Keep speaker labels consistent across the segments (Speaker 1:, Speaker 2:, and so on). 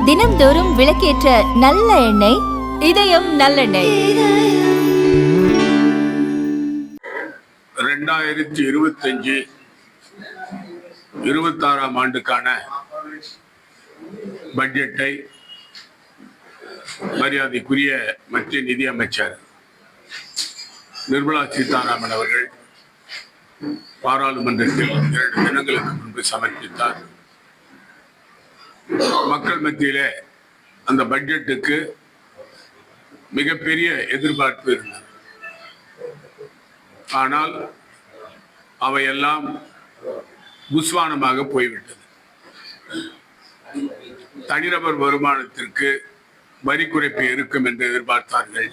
Speaker 1: தினம்தோறும் விளக்கேற்ற நல்ல எண்ணெய் இதயம் நல்லெண்ணெய்.
Speaker 2: 2025-26 ஆண்டுக்கான பட்ஜெட்டை மரியாதைக்குரிய மத்திய நிதி அமைச்சர் நிர்மலா சீதாராமன் அவர்கள் பாராளுமன்றத்தில் 2 தினங்களுக்கு முன்பு சமர்ப்பித்தார். மக்கள் மத்தியிலே அந்த பட்ஜெட்டுக்கு மிகப்பெரிய எதிர்பார்ப்பு இருந்தது. ஆனால் அவையெல்லாம் புஸ்வானமாக போய்விட்டது. தனிநபர் வருமானத்திற்கு வரி குறைப்பு இருக்கும் என்று எதிர்பார்த்தார்கள்.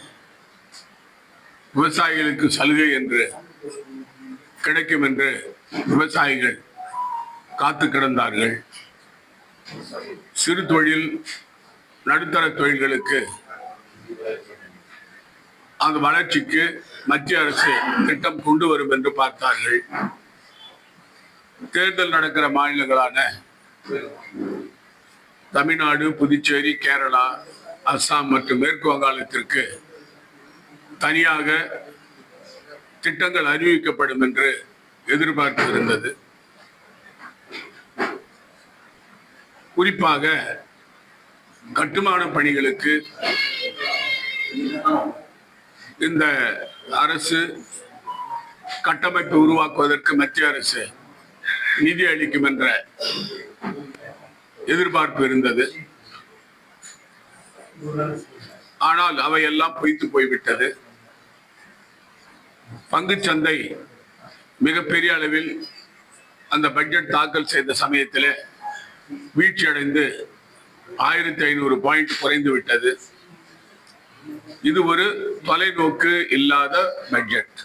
Speaker 2: விவசாயிகளுக்கு சலுகை என்று கிடைக்கும் என்று விவசாயிகள் காத்து கிடந்தார்கள். சிறு தொழில் நடுத்தர தொழில்களுக்கு அந்த வளர்ச்சிக்கு மத்திய அரசு திட்டம் கொண்டு வரும் என்று பார்த்தார்கள். தேர்தல் நடக்கிற மாநிலங்களான தமிழ்நாடு, புதுச்சேரி, கேரளா, அஸ்ஸாம் மற்றும் மேற்கு வங்காளத்திற்கு தனியாக திட்டங்கள் அறிவிக்கப்படும் என்று எதிர்பார்ப்பு இருந்தது. குறிப்பாக கட்டுமான பணிகளுக்கு இந்த அரசு கட்டமைப்பு உருவாக்குவதற்கு மத்திய அரசு நிதி அளிக்கும் என்ற எதிர்பார்ப்பு இருந்தது. ஆனால் அவையெல்லாம் பொய்த்து போய்விட்டது. பங்குச்சந்தை மிகப்பெரிய அளவில் அந்த பட்ஜெட் தாக்கல் செய்த சமயத்தில் வீழ்ச்சி அடைந்து 1500 பாயிண்ட் குறைந்து விட்டது. இது ஒரு தொலைநோக்கு இல்லாத பட்ஜெட்,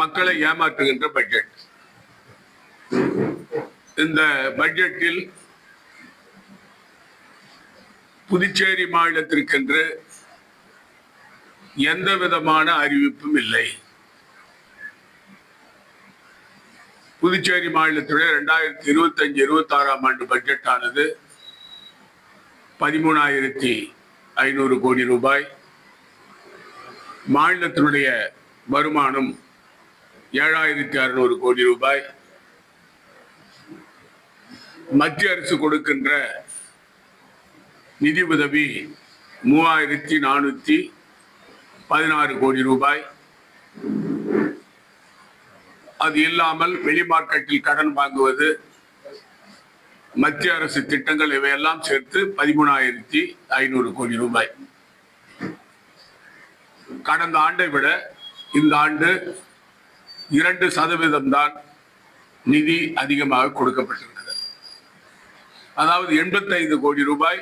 Speaker 2: மக்களை ஏமாற்றுகின்ற பட்ஜெட். இந்த பட்ஜெட்டில் புதுச்சேரி மாநிலத்திற்கென்று எந்த விதமான அறிவிப்பும் இல்லை. புதுச்சேரி மாநிலத்துடைய 2025-26 ஆண்டு பட்ஜெட் ஆனது 13,500 கோடி ரூபாய். மாநிலத்தினுடைய வருமானம் 7,600 கோடி ரூபாய். மத்திய அரசு கொடுக்கின்ற நிதி உதவி 3,416 கோடி ரூபாய். அது இல்லாமல் வெளி மார்க்கெட்டில் கடன் வாங்குவது, மத்திய அரசு திட்டங்கள் இவையெல்லாம் சேர்த்து 13,500 கோடி ரூபாய். கடந்த ஆண்டை விட இந்த ஆண்டு 2% தான் நிதி அதிகமாக கொடுக்கப்பட்டிருக்கிறது. அதாவது 85 கோடி ரூபாய்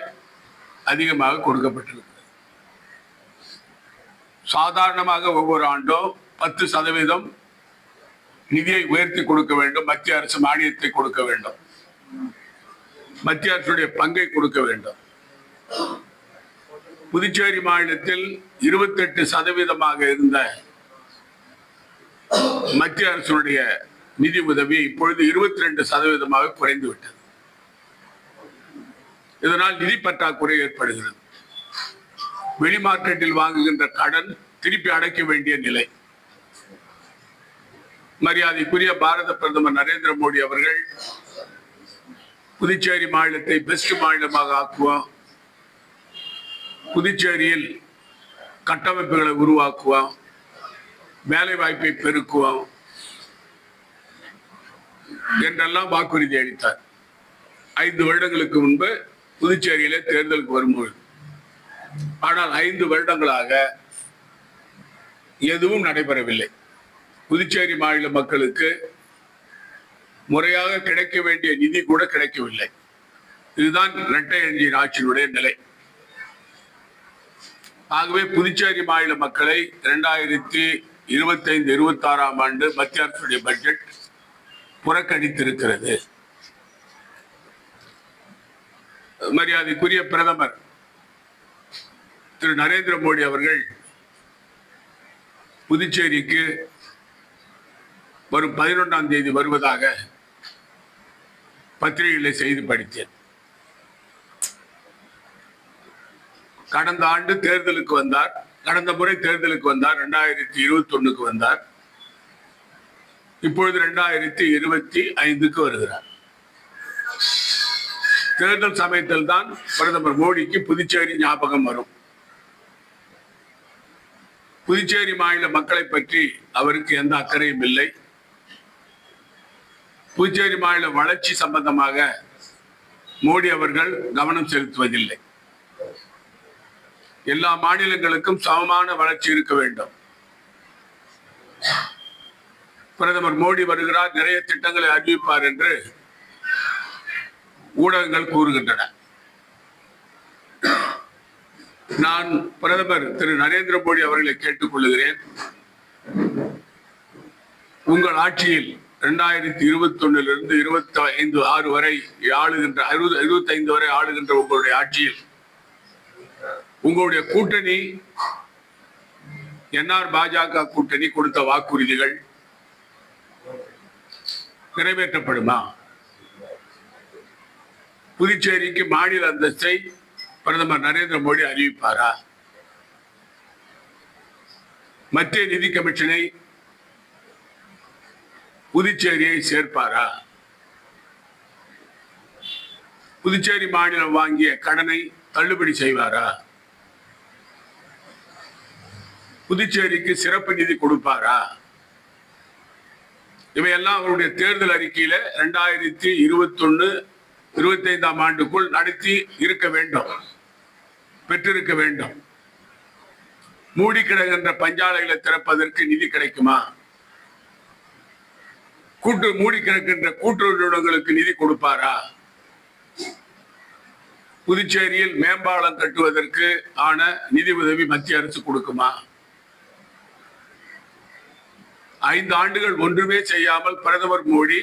Speaker 2: அதிகமாக கொடுக்கப்பட்டிருக்கிறது. சாதாரணமாக ஒவ்வொரு ஆண்டும் 10% நிதியை உயர்த்தி கொடுக்க வேண்டும். மத்திய அரசு மானியத்தை கொடுக்க வேண்டும், மத்திய அரசுடைய பங்கை கொடுக்க வேண்டும். புதுச்சேரி மாநிலத்தில் 28% இருந்த மத்திய அரசுடைய நிதி உதவி இப்பொழுது 22% குறைந்து விட்டது. இதனால் நிதி பற்றாக்குறை ஏற்படுகிறது. வெளி மார்க்கெட்டில் வாங்குகின்ற கடன் திருப்பி அடைக்க வேண்டிய நிலை. மரியாதைக்குரிய பாரத பிரதமர் நரேந்திர மோடி அவர்கள் புதுச்சேரி மாநிலத்தை பெஸ்ட் மாநிலமாக ஆக்குவோம், புதுச்சேரியில் கட்டமைப்புகளை உருவாக்குவோம், வேலை வாய்ப்பை பெருக்குவோம் என்றெல்லாம் வாக்குறுதி அளித்தார். 5 வருடங்களுக்கு முன்பு புதுச்சேரியிலே தேர்தலுக்கு வரும்போது. ஆனால் 5 வருடங்களாக எதுவும் நடைபெறவில்லை. புதுச்சேரி மாநில மக்களுக்கு முறையாக கிடைக்க வேண்டிய நிதி கூட கிடைக்கவில்லை. இதுதான் இரட்டை என்ஜின் ஆட்சியினுடைய நிலை. ஆகவே புதுச்சேரி மாநில மக்களை 2025-26 ஆண்டு மத்திய அரசுடைய பட்ஜெட் புறக்கணித்திருக்கிறது. மரியாதைக்குரிய பிரதமர் திரு நரேந்திர மோடி அவர்கள் புதுச்சேரிக்கு வரும் 11ஆம் தேதி வருவதாக பத்திரிகைகளை செய்து படித்தேன். கடந்த ஆண்டு தேர்தலுக்கு வந்தார், கடந்த முறை தேர்தலுக்கு வந்தார், 2021க்கு வந்தார். இப்பொழுது 2025க்கு வருகிறார். தேர்தல் சமயத்தில் தான் பிரதமர் மோடிக்கு புதுச்சேரி ஞாபகம் வரும். புதுச்சேரி மாநில மக்களை பற்றி அவருக்கு எந்த அக்கறையும் இல்லை. புதுச்சேரி மாநில வளர்ச்சி சம்பந்தமாக மோடி அவர்கள் கவனம் செலுத்துவதில்லை. எல்லா மாநிலங்களுக்கும் சமமான வளர்ச்சி இருக்க வேண்டும். பிரதமர் மோடி வருகிறார், நிறைய திட்டங்களை அறிவிப்பார் என்று ஊடகங்கள் கூறுகின்றன. நான் பிரதமர் திரு நரேந்திர மோடி அவர்களை கேட்டுக் கொள்கிறேன், உங்கள் ஆட்சியில் 2021 25 வரை ஆளுகின்ற 25 வரை ஆளுகின்ற உங்களுடைய ஆட்சியில் உங்களுடைய கூட்டணி என்ஆர் பாஜக கூட்டணி கொடுத்த வாக்குறுதிகள் நிறைவேற்றப்படுமா? புதுச்சேரிக்கு மாநில அந்தஸ்தை பிரதமர் நரேந்திர மோடி அறிவிப்பாரா? மத்திய நிதி கமிஷனை புதுச்சேரியை சேர்ப்பாரா? புதுச்சேரி மாநிலம் வாங்கிய கடனை தள்ளுபடி செய்வாரா? புதுச்சேரிக்கு சிறப்பு நிதி கொடுப்பாரா? இவையெல்லாம் அவருடைய தேர்தல் அறிக்கையில 2021-25 ஆண்டுக்குள் நடத்தி இருக்க வேண்டும், பெற்றிருக்க வேண்டும். மூடி கிடக்கின்ற பஞ்சாலைகளை திறப்பதற்கு நிதி கிடைக்குமா? மூடி கிடக்கின்ற கூட்டுறவு நிறுவனங்களுக்கு நிதி கொடுப்பாரா? புதுச்சேரியில் மேம்பாலம் கட்டுவதற்கு ஆன நிதி உதவி மத்திய அரசு கொடுக்குமா? 5 ஆண்டுகள் ஒன்றுமே செய்யாமல் பிரதமர் மோடி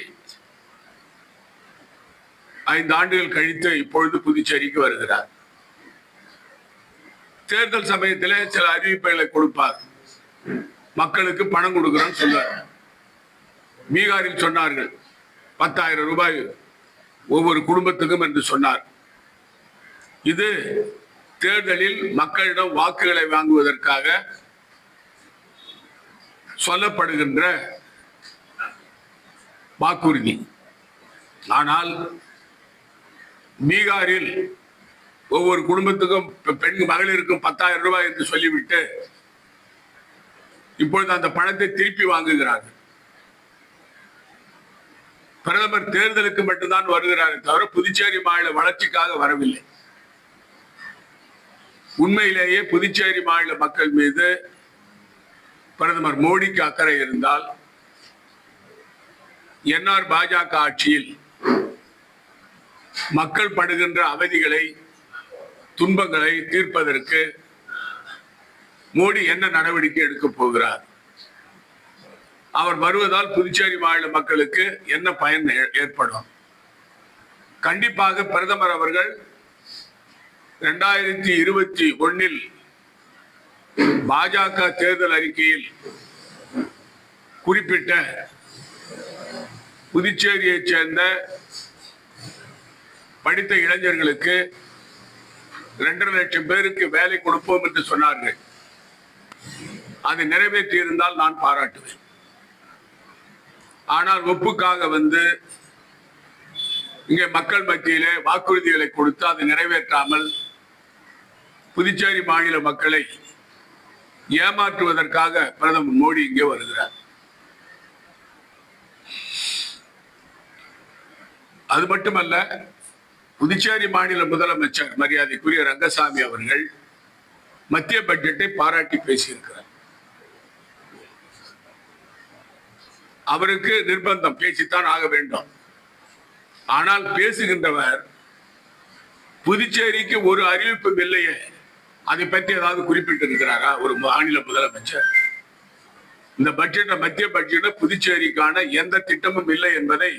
Speaker 2: 5 ஆண்டுகள் கழித்து இப்பொழுது புதுச்சேரிக்கு வருகிறார். தேர்தல் சமயத்திலே சில அறிவிப்புகளை கொடுப்பார், மக்களுக்கு பணம் கொடுக்கிறோம் சொல்வார். பீகாரில் சொன்னார்கள் 10,000 ரூபாய் ஒவ்வொரு குடும்பத்துக்கும் என்று சொன்னார். இது தேர்தலில் மக்களிடம் வாக்குகளை வாங்குவதற்காக சொல்லப்படுகின்ற வாக்குறுதி. ஆனால் பீகாரில் ஒவ்வொரு குடும்பத்துக்கும் பெண் மகளிருக்கும் 10,000 ரூபாய் என்று சொல்லிவிட்டு இப்பொழுது அந்த பணத்தை திருப்பி வாங்குகிறார்கள். பிரதமர் தேர்தலுக்கு மட்டும்தான் வருகிறார் தவிர புதுச்சேரி மாநில வளர்ச்சிக்காக வரவில்லை. உண்மையிலேயே புதுச்சேரி மாநில மக்கள் மீது பிரதமர் மோடிக்கு அக்கறை இருந்தால் என்ஆர் பாஜக ஆட்சியில் மக்கள் படுகின்ற அவதிகளை, துன்பங்களை தீர்ப்பதற்கு மோடி என்ன நடவடிக்கை எடுக்கப் போகிறார்? அவர் வருவதால் புதுச்சேரி மாநில மக்களுக்கு என்ன பயன் ஏற்படும்? கண்டிப்பாக பிரதமர் அவர்கள் 2021 பாஜக தேர்தல் அறிக்கையில் குறிப்பிட்ட புதுச்சேரியைச் சேர்ந்த படித்த இளைஞர்களுக்கு 2.5 லட்சம் பேருக்கு வேலை கொடுப்போம் என்று சொன்னார்கள். அதை நிறைவேற்றி இருந்தால் நான் பாராட்டுவேன். ஆனால் ஒப்புக்காக வந்து இங்கே மக்கள் மத்தியிலே வாக்குறுதிகளை கொடுத்து அதை நிறைவேற்றாமல் புதுச்சேரி மாநில மக்களை ஏமாற்றுவதற்காக பிரதமர் மோடி இங்கே வருகிறார். அது மட்டுமல்ல, புதுச்சேரி மாநில முதலமைச்சர் மரியாதைக்குரிய ரங்கசாமி அவர்கள் மத்திய பட்ஜெட்டை பாராட்டி பேசியிருக்கிறார். அவருக்கு நிர்பந்தம், பேசித்தான் ஆக வேண்டும். ஆனால் பேசுகின்றவர் புதுச்சேரிக்கு ஒரு அறிவிப்பும் இல்லையே, அதை பற்றி ஏதாவது குறிப்பிட்டிருக்கிறாரா ஒரு மாநில முதலமைச்சர்? இந்த பட்ஜெட், மத்திய பட்ஜெட் புதுச்சேரிக்கான எந்த திட்டமும் இல்லை என்பதை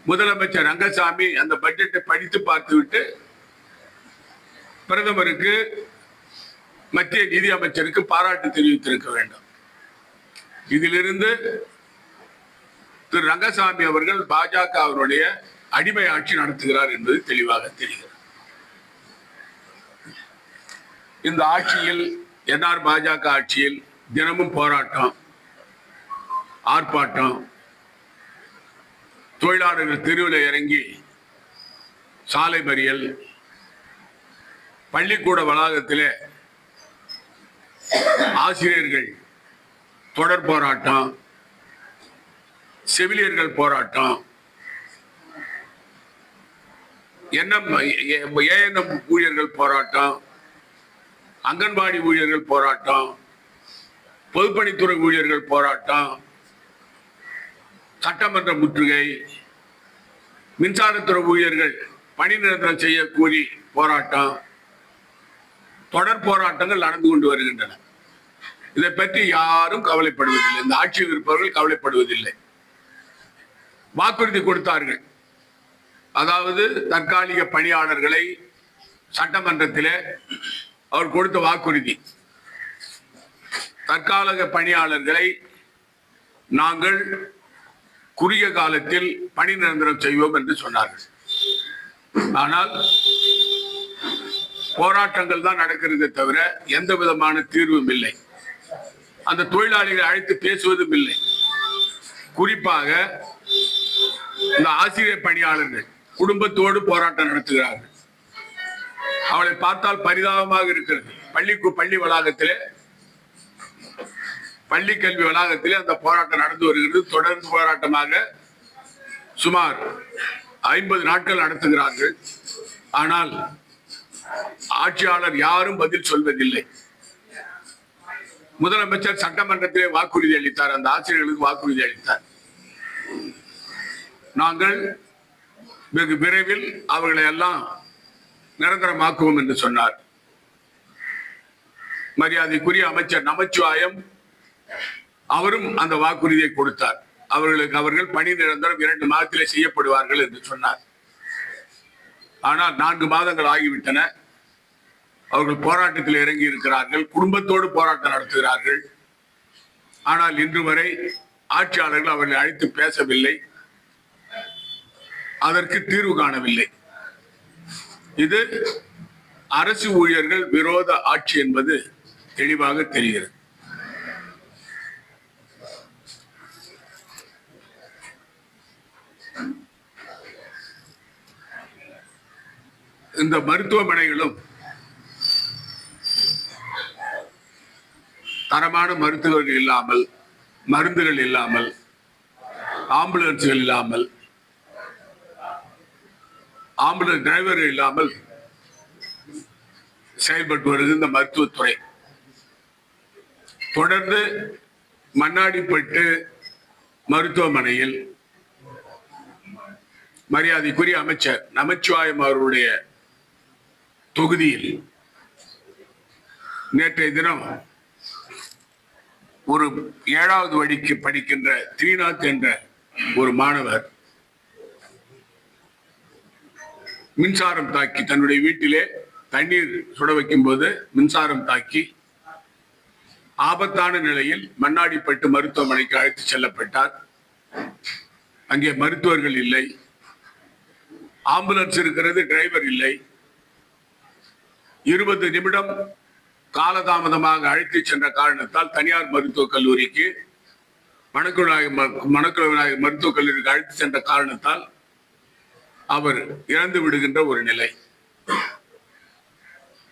Speaker 2: முதலமைச்சர் ரங்கசாமி அந்த பட்ஜெட்டை படித்து பார்த்துவிட்டு பிரதமருக்கு, மத்திய நிதி அமைச்சருக்கு பாராட்டு தெரிவித்திருக்க வேண்டும். இதிலிருந்து திரு ரங்கசாமி அவர்கள் பாஜகவினுடைய அடிமை ஆட்சி நடத்துகிறார் என்பது தெளிவாக தெரிகிறது. இந்த ஆட்சியில் என்ஆர் பாஜக ஆட்சியில் தினமும் போராட்டம், ஆர்ப்பாட்டம், தொழிலாளர்கள் தெருவில் இறங்கி சாலை மறியல், பள்ளிக்கூட வளாகத்திலே ஆசிரியர்கள் தொடர் போராட்டம், செவிலியர்கள் போராட்டம், ஏஎன்எம் ஊழியர்கள் போராட்டம், அங்கன்வாடி ஊழியர்கள் போராட்டம், பொதுப்பணித்துறை ஊழியர்கள் போராட்டம், சட்டமன்ற முற்றுகை, மின்சாரத்துறை ஊழியர்கள் பணி நிரந்தரம் செய்ய கோரி போராட்டம், தொடர் போராட்டங்கள் நடந்து கொண்டு வருகின்றன. இதை பற்றி யாரும் கவலைப்படுவதில்லை. இந்த ஆட்சியில் இருப்பவர்கள் கவலைப்படுவதில்லை. வாக்குறுதி கொடுத்தார்கள். அதாவது தற்காலிக பணியாளர்களை சட்டமன்றத்தில் அவர் கொடுத்த வாக்குறுதி, தற்காலிக பணியாளர்களை நாங்கள் குறுகிய காலத்தில் பணி நிரந்தரம் செய்வோம் என்று சொன்னார்கள். ஆனால் போராட்டங்கள் தான் நடக்கிறதே தவிர எந்த விதமான தீர்வும் இல்லை. அந்த தொழிலாளிகளை அழைத்து பேசுவதும் இல்லை. குறிப்பாக இந்த ஆசிரியர் பணியாளர்கள் குடும்பத்தோடு போராட்டம் நடத்துகிறார்கள். அவளை பார்த்தால் பரிதாபமாக இருக்கிறது. பள்ளி வளாகத்திலே, பள்ளி கல்வி வளாகத்திலே அந்த போராட்டம் நடந்து வருகிறது. தொடர்ந்து போராட்டமாக சுமார் 50 நாட்கள் நடத்துகிறார்கள். ஆனால் ஆட்சியாளர் யாரும் பதில் சொல்வதில்லை. முதலமைச்சர் சட்டமன்றத்திலே வாக்குறுதி அளித்தார், அந்த ஆசிரியர்களுக்கு வாக்குறுதி அளித்தார். நாங்கள் வெகு விரைவில் அவர்களை எல்லாம் நிரந்தரமாக்குவோம் என்று சொன்னார். மரியாதைக்குரிய அமைச்சர் நமச்சிவாயம் அவரும் அந்த வாக்குறுதியை கொடுத்தார். அவர்கள் பணி நிரந்தரம் 2 மாதத்திலே செய்யப்படுவார்கள் என்று சொன்னார். ஆனால் 4 மாதங்கள் ஆகிவிட்டன. அவர்கள் போராட்டத்தில் இறங்கி இருக்கிறார்கள். குடும்பத்தோடு போராட்டம் நடத்துகிறார்கள். ஆனால் இன்று வரை ஆட்சியாளர்கள் அவர்களை அழைத்து பேசவில்லை, அதற்கு தீர்வு காணவில்லை. இது அரசு ஊழியர்கள் விரோத ஆட்சி என்பது தெளிவாக தெரிகிறது. இந்த மருத்துவமனைகளும் தரமான மருத்துவர்கள் இல்லாமல், மருந்துகள் இல்லாமல், ஆம்புலன்ஸ்கள் இல்லாமல், ஆம்புலன்ஸ் டிரைவர்கள் இல்லாமல் செயல்பட்டு வருகிறது இந்த மருத்துவத்துறை. தொடர்ந்து மண்ணாடிப்பட்டு மருத்துவமனையில் மரியாதைக்குரிய அமைச்சர் நமச்சிவாயம் அவருடைய தொகுதியில் நேற்றைய தினம் ஒரு 7வது வழிக்கு படிக்கின்ற ஸ்ரீநாத் என்ற ஒரு மாணவர் மின்சாரம் தாக்கி, தன்னுடைய வீட்டிலே தண்ணீர் சுட வைக்கும் போது மின்சாரம் தாக்கி ஆபத்தான நிலையில் மண்ணாடிப்பட்டு மருத்துவமனைக்கு அழைத்து செல்லப்பட்டார். அங்கே மருத்துவர்கள் இல்லை, ஆம்புலன்ஸ் இருக்கிறது, டிரைவர் இல்லை. 20 நிமிடம் காலதாமதமாக அழைத்து சென்ற காரணத்தால் தனியார் மருத்துவக் கல்லூரிக்கு, மணக்குள மருத்துவக் கல்லூரிக்கு அழைத்து சென்ற காரணத்தால் அவர் இறந்து விடுகின்ற ஒரு நிலை.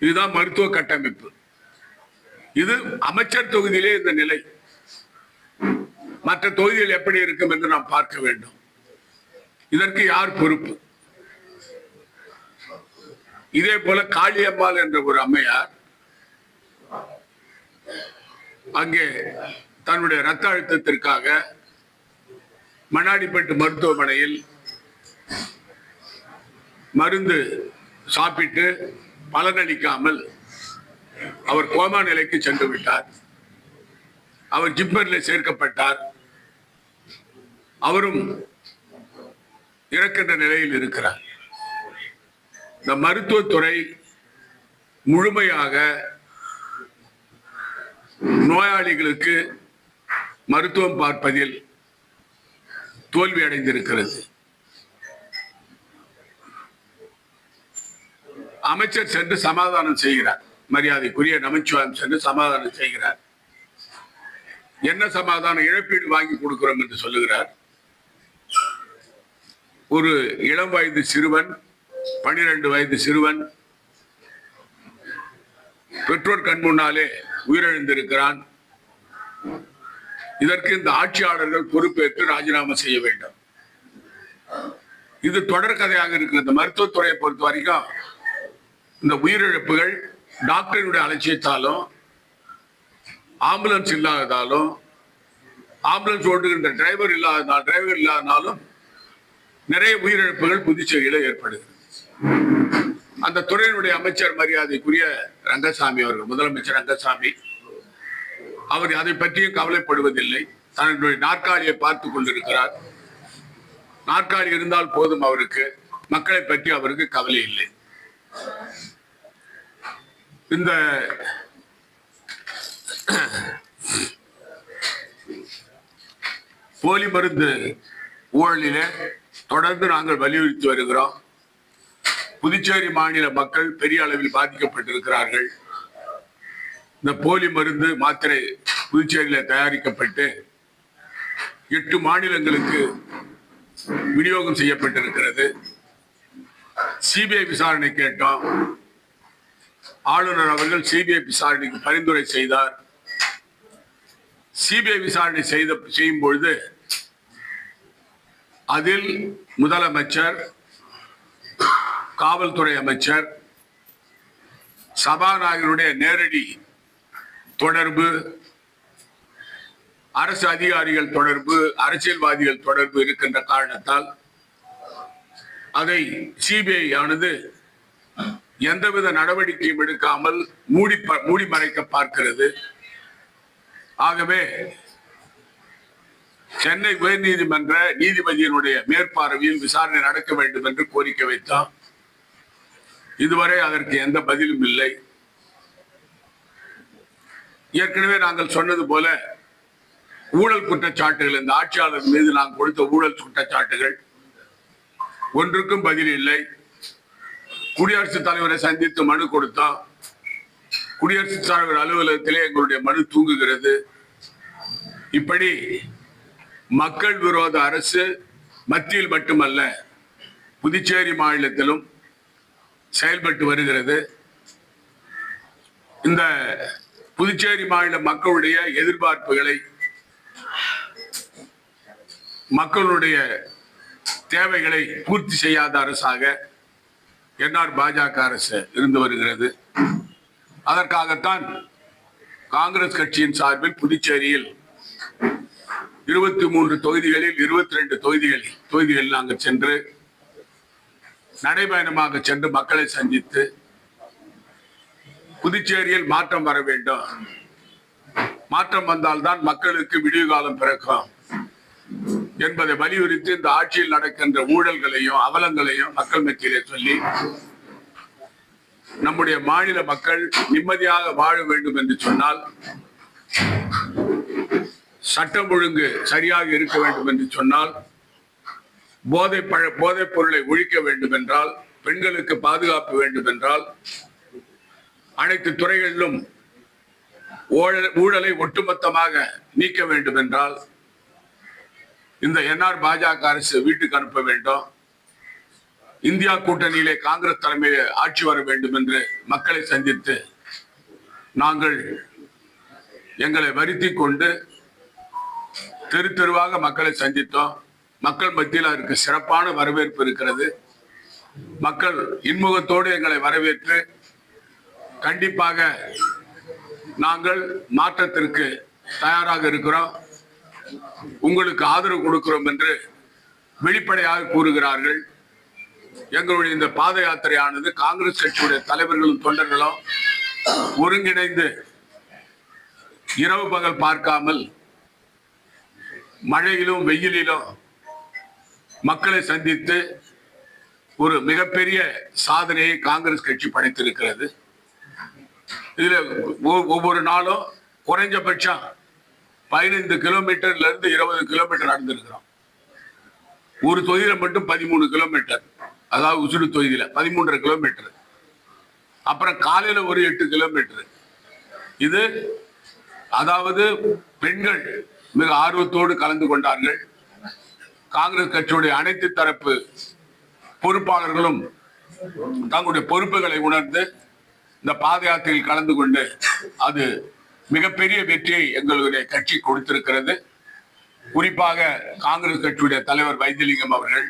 Speaker 2: இதுதான் மருத்துவ கட்டமைப்பு. இது அமைச்சர் தொகுதியிலே இந்த நிலை. மற்ற தொகுதிகள் எப்படி இருக்கும் என்று நாம் பார்க்க வேண்டும். இதற்கு யார் பொறுப்பு? இதே போல காளியம்மாள் என்ற ஒரு அம்மையார் அங்கே தன்னுடைய இரத்த அழுத்தத்திற்காக மண்ணாடிப்பட்டு மருத்துவமனையில் மருந்து சாப்பிட்டு பலனளிக்காமல் அவர் கோமா நிலைக்கு சென்று விட்டார். அவர் ஜிப்மரில் சேர்க்கப்பட்டார். அவரும் இறக்கின்ற நிலையில் இருக்கிறார். இந்த மருத்துவத்துறை முழுமையாக நோயாளிகளுக்கு மருத்துவம் பார்ப்பதில் தோல்வி அடைந்திருக்கிறது. அமைச்சர் சென்று சமாதானம் செய்கிறார். மரியாதைக்குரிய நமச்சிவாயம் சென்று சமாதானம் செய்கிறார். என்ன சமாதானம்? இழப்பீடு வாங்கி கொடுக்கிறோம் என்று சொல்லுகிறார். ஒரு இளம் வயது சிறுவன், 12 வயது சிறுவன் பெற்றோர் கண் முன்னாலே உயிரிழந்திருக்கிறான். இதற்கு இந்த ஆட்சியாளர்கள் பொறுப்பேற்று ராஜினாமா செய்ய வேண்டும். இது தொடர் கதையாக இருக்கிறது. மருத்துவத்துறையை பொறுத்த வரைக்கும் இந்த உயிரிழப்புகள் டாக்டருடைய அலட்சியத்தாலும், ஆம்புலன்ஸ் இல்லாததாலும், ஆம்புலன்ஸ் ஓட்டுகின்ற டிரைவர் இல்லாதனாலும் நிறைய உயிரிழப்புகள் புதுச்சேரியில ஏற்படுகிறது. அந்த துறையினுடைய அமைச்சர் மரியாதைக்குரிய ரங்கசாமி அவர்கள், முதலமைச்சர் ரங்கசாமி, அவர் அதை பற்றியும் கவலைப்படுவதில்லை. தன்னுடைய நாற்காலியை பார்த்து கொண்டிருக்கிறார். நாற்காலி இருந்தால் போதும் அவருக்கு, மக்களை பற்றி அவருக்கு கவலை இல்லை. இந்த போலி மருந்து ஊழலிலே தொடர்ந்து நாங்கள் வலியுறுத்தி வருகிறோம். புதுச்சேரி மாநில மக்கள் பெரிய அளவில் பாதிக்கப்பட்டிருக்கிறார்கள். இந்த போலி மருந்து மாத்திரை புதுச்சேரியில தயாரிக்கப்பட்டு 8 மாநிலங்களுக்கு விநியோகம் செய்யப்பட்டிருக்கிறது. சிபிஐ விசாரணை கேட்டோம். ஆளுநர் அவர்கள் சிபிஐ விசாரணைக்கு பரிந்துரை செய்தார். சிபிஐ விசாரணை செய்யும் பொழுது அதில் முதலமைச்சர், காவல்துறை அமைச்சர், சபாநாயகருடைய நேரடி தொடர்பு, அரசு அதிகாரிகள் தொடர்பு, அரசியல்வாதிகள் தொடர்பு இருக்கின்ற காரணத்தால் அதை சிபிஐ ஆனது எந்தவித நடவடிக்கையும் எடுக்காமல் மூடி மறைக்க பார்க்கிறது. ஆகவே சென்னை உயர்நீதிமன்ற நீதிபதியினுடைய மேற்பார்வையில் விசாரணை நடக்க வேண்டும் என்று கோரிக்கை வைத்தோம். இதுவரை அதற்கு எந்த பதிலும் இல்லை. ஏற்கனவே நாங்கள் சொன்னது போல ஊழல் குற்றச்சாட்டுகள், இந்த ஆட்சியாளர் மீது நாங்கள் கொடுத்த ஊழல் குற்றச்சாட்டுகள் ஒன்றுக்கும் பதில் இல்லை. குடியரசுத் தலைவரை சந்தித்து மனு கொடுத்தோம். குடியரசுத் தலைவர் அலுவலகத்திலே எங்களுடைய மனு தூங்குகிறது. இப்படி மக்கள் விரோத அரசு மத்தியில் மட்டுமல்ல, புதுச்சேரி மாநிலத்திலும் செயல்பட்டு வருகிறது. இந்த புதுச்சேரி மாநில மக்களுடைய எதிர்பார்ப்புகளை, மக்களுடைய தேவைகளை பூர்த்தி செய்யாத அரசாக என்ஆர் பாஜக அரசு இருந்து வருகிறது. அதற்காகத்தான் காங்கிரஸ் கட்சியின் சார்பில் புதுச்சேரியில் 23 தொகுதிகளில் 22 தொகுதிகளில் நாங்கள் சென்று நடைபயணமாக சென்று மக்களை சந்தித்து புதுச்சேரியில் மாற்றம் வர வேண்டும், மாற்றம் வந்தால்தான் மக்களுக்கு விடிவு காலம் பிறக்கும் என்பதை வலியுறுத்தி இந்த ஆட்சியில் நடக்கின்ற ஊழல்களையும் அவலங்களையும் மக்கள் மத்தியிலே சொல்லி நம்முடைய மாநில மக்கள் நிம்மதியாக வாழ வேண்டும் என்று சொன்னால், சட்டம் ஒழுங்கு சரியாக இருக்க வேண்டும் என்று சொன்னால், போதைப் பொருளை ஒழிக்க வேண்டும் என்றால், பெண்களுக்கு பாதுகாப்பு வேண்டும் என்றால், அனைத்து துறைகளிலும் ஊழலை ஒட்டுமொத்தமாக நீக்க வேண்டும் என்றால் இந்த என்ஆர் பாஜக அரசு வீட்டுக்கு அனுப்ப வேண்டும். இந்தியா கூட்டணியிலே காங்கிரஸ் தலைமையில் ஆட்சி வர வேண்டும் என்று மக்களை சந்தித்து நாங்கள் எங்களை வருத்தி கொண்டு தெரு தெருவாக மக்களை சந்தித்தோம். மக்கள் மத்தியில் அதற்கு சிறப்பான வரவேற்பு இருக்கிறது. மக்கள் இன்முகத்தோடு எங்களை வரவேற்று கண்டிப்பாக நாங்கள் மாற்றத்திற்கு தயாராக இருக்கிறோம், உங்களுக்கு ஆதரவு கொடுக்கிறோம் என்று வெளிப்படையாக கூறுகிறார்கள். எங்களுடைய இந்த பாத யாத்திரையானது காங்கிரஸ் கட்சியுடைய தலைவர்களும் தொண்டர்களும் ஒருங்கிணைந்து இரவு பகல் பார்க்காமல் மழையிலும் வெயிலிலும் மக்களை சந்தித்து ஒரு மிகப்பெரிய சாதனையை காங்கிரஸ் கட்சி படைத்திருக்கிறது. இதுல ஒவ்வொரு நாளும் குறைஞ்சபட்சம் 15 கிலோமீட்டர்ல இருந்து 20 கிலோமீட்டர் நடந்திருக்கிறோம். ஒரு தொகுதியில மட்டும் 13 கிலோமீட்டர், அதாவது உசுடு தொகுதியில 13.5 கிலோமீட்டர். அப்புறம் காலையில ஒரு 8 கிலோமீட்டர். இது அதாவது பெண்கள் மிக ஆர்வத்தோடு கலந்து கொண்டார்கள். காங்கிரஸ் கட்சியுடைய அனைத்து தரப்பு பொறுப்பாளர்களும் தங்களுடைய பொறுப்புகளை உணர்ந்து இந்த பாத யாத்திரையில் கலந்து கொண்டு அது மிகப்பெரிய வெற்றியை எங்களுடைய கட்சி கொடுத்திருக்கிறது. குறிப்பாக காங்கிரஸ் கட்சியுடைய தலைவர் வைத்திலிங்கம் அவர்கள்,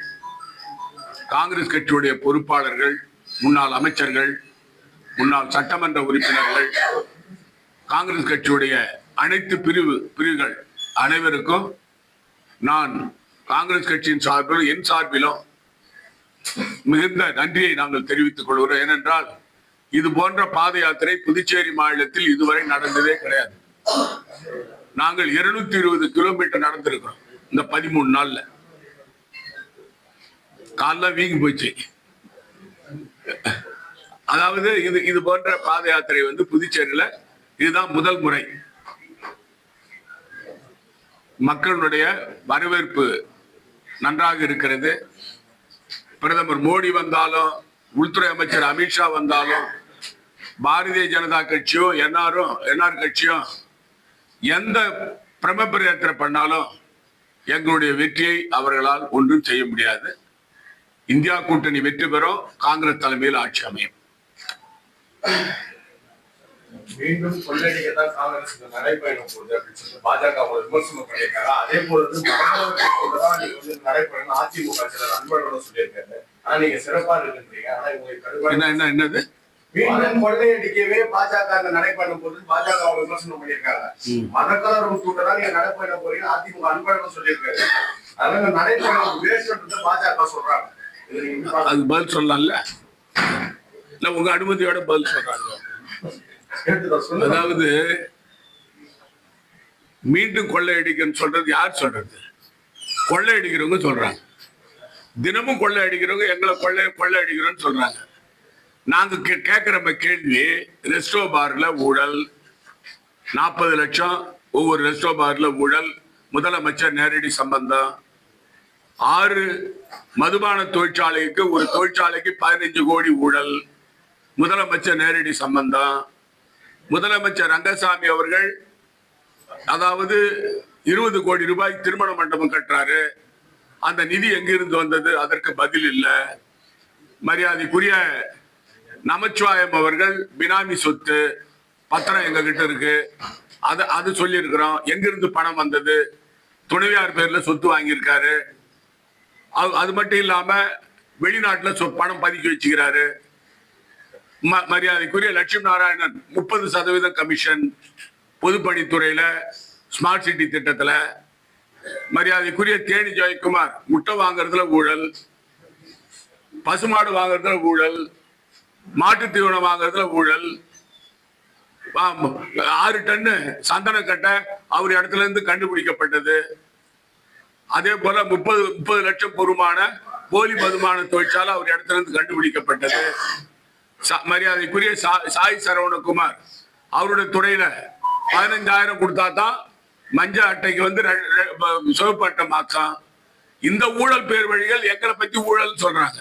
Speaker 2: காங்கிரஸ் கட்சியுடைய பொறுப்பாளர்கள், முன்னாள் அமைச்சர்கள், முன்னாள் சட்டமன்ற உறுப்பினர்கள், காங்கிரஸ் கட்சியுடைய அனைத்து பிரிவுகள் அனைவருக்கும் நான் காங்கிரஸ் கட்சியின் சார்பிலும் என் நாங்கள் மிகுந்த நன்றியை நாங்கள் தெரிவித்துக் கொள்கிறோம். ஏனென்றால் இது போன்ற பாத யாத்திரை புதுச்சேரி மாநிலத்தில் இதுவரை நடந்ததே கிடையாது. நாங்கள் 220 கிலோமீட்டர் நடந்திருக்கிறோம் இந்த 13 நாள்ல. காலைல வீங்கி போச்சு. அதாவது இது போன்ற பாத யாத்திரை புதுச்சேரியில இதுதான் முதல் முறை. மக்களுடைய வரவேற்பு நன்றாக இருக்கிறது. பிரதமர் மோடி வந்தாலும், உள்துறை அமைச்சர் அமித்ஷா வந்தாலும், பாரதிய ஜனதா கட்சியும் என்ஆர் கட்சியும் எந்த பிரமபர யாத்திரை பண்ணாலும் எங்களுடைய வெற்றியை அவர்களால் ஒன்றும் செய்ய முடியாது. இந்தியா கூட்டணி வெற்றி பெறும், காங்கிரஸ் தலைமையில் ஆட்சி அமையும்.
Speaker 3: மீண்டும் கொள்ளையடிக்கத்தான் காங்கிரஸ் நடைபயணம் போகுது அப்படின்னு சொல்லி பாஜக விமர்சனம் பண்ணியிருக்காங்க. அதே போல நடைபயணம் அதிமுக சிலர் அன்பழோட சொல்லியிருக்காரு. ஆனா நீங்க சிறப்பா இருக்குன்றீங்க. ஆனா உங்களுக்கு
Speaker 2: என்னது
Speaker 3: மீண்டும் கொள்ளையடிக்கவே பாஜக அந்த நடைபயணம் போகுது பாஜக விமர்சனம் பண்ணியிருக்காங்க. மதக்கலரும் கூட்டதான் நீங்க நடைபயணம் போறீங்க அதிமுக அன்பழோட சொல்லியிருக்காரு. அதனால நடைபயணம் வேஸ்ட் பாஜக சொல்றாங்க.
Speaker 2: அது பதில் சொல்லலாம்ல, இல்ல உங்க அனுமதியோட பதில் சொல்றாங்க. அதாவது மீண்டும் கொள்ளையடிக்கன்னு சொல்றது யார் சொல்றது? கொள்ளையடிக்கிறவங்க சொல்றாங்க. தினமும் கொள்ளையடிக்கிறவங்க எங்களை கொள்ளையடிக்கிறோம்னு சொல்றாங்க. நாங்க கேட்கிற கேள்வி, ரெஸ்டோ பார்ல ஊழல் 40 லட்சம், ஒவ்வொரு ரெஸ்டோ பார்ல ஊழல், முதலமைச்சர் நேரடி சம்பந்தம், 6 மதுபான தொழிற்சாலைக்கு ஒரு தொழிற்சாலைக்கு 15 கோடி ஊழல், முதலமைச்சர் நேரடி சம்பந்தம். முதலமைச்சர் ரங்கசாமி அவர்கள் அதாவது 20 கோடி ரூபாய் திருமண மண்டபம் கட்டுறாரு. அந்த நிதி எங்கிருந்து வந்தது? அதற்கு பதில் இல்லை. மரியாதைக்குரிய நமச்சிவாயம் அவர்கள் பினாமி சொத்து பத்திரம் எங்க கிட்ட இருக்கு, அது சொல்லி இருக்கிறோம். எங்கிருந்து பணம் வந்தது? துணைவியார் பேர்ல சொத்து வாங்கியிருக்காரு. அது மட்டும் இல்லாம வெளிநாட்டுல பணம் பதுக்கி வச்சுக்கிறாரு. மரியாதைக்குரிய லட்சுமி நாராயணன் 30% கமிஷன் பொதுப்பணித்துறையில ஸ்மார்ட் சிட்டி திட்டத்துல. மரியாதைக்குரிய தேனி ஜெயக்குமார் முட்டை வாங்குறதுல ஊழல், பசுமாடு வாங்குறதுல ஊழல், மாட்டு தீவனம் வாங்குறதுல ஊழல், 6 டன்னு சந்தன கட்டை அவர் இடத்துல இருந்து கண்டுபிடிக்கப்பட்டது. அதே போல 30 லட்சம் பொறுமான போலி மதுபான தொழிற்சாலை அவர் இடத்துல இருந்து கண்டுபிடிக்கப்பட்டது. மரியாதைக்குரிய சாய் சரவணகுமார் அவருடைய துறையில 15,000 கொடுத்தா தான் மஞ்சள் அட்டைக்கு சிவப்பு அட்டை மாற்றம். இந்த ஊழல் பேர் வழிகள் எங்களை பத்தி ஊழல் சொல்றாங்க.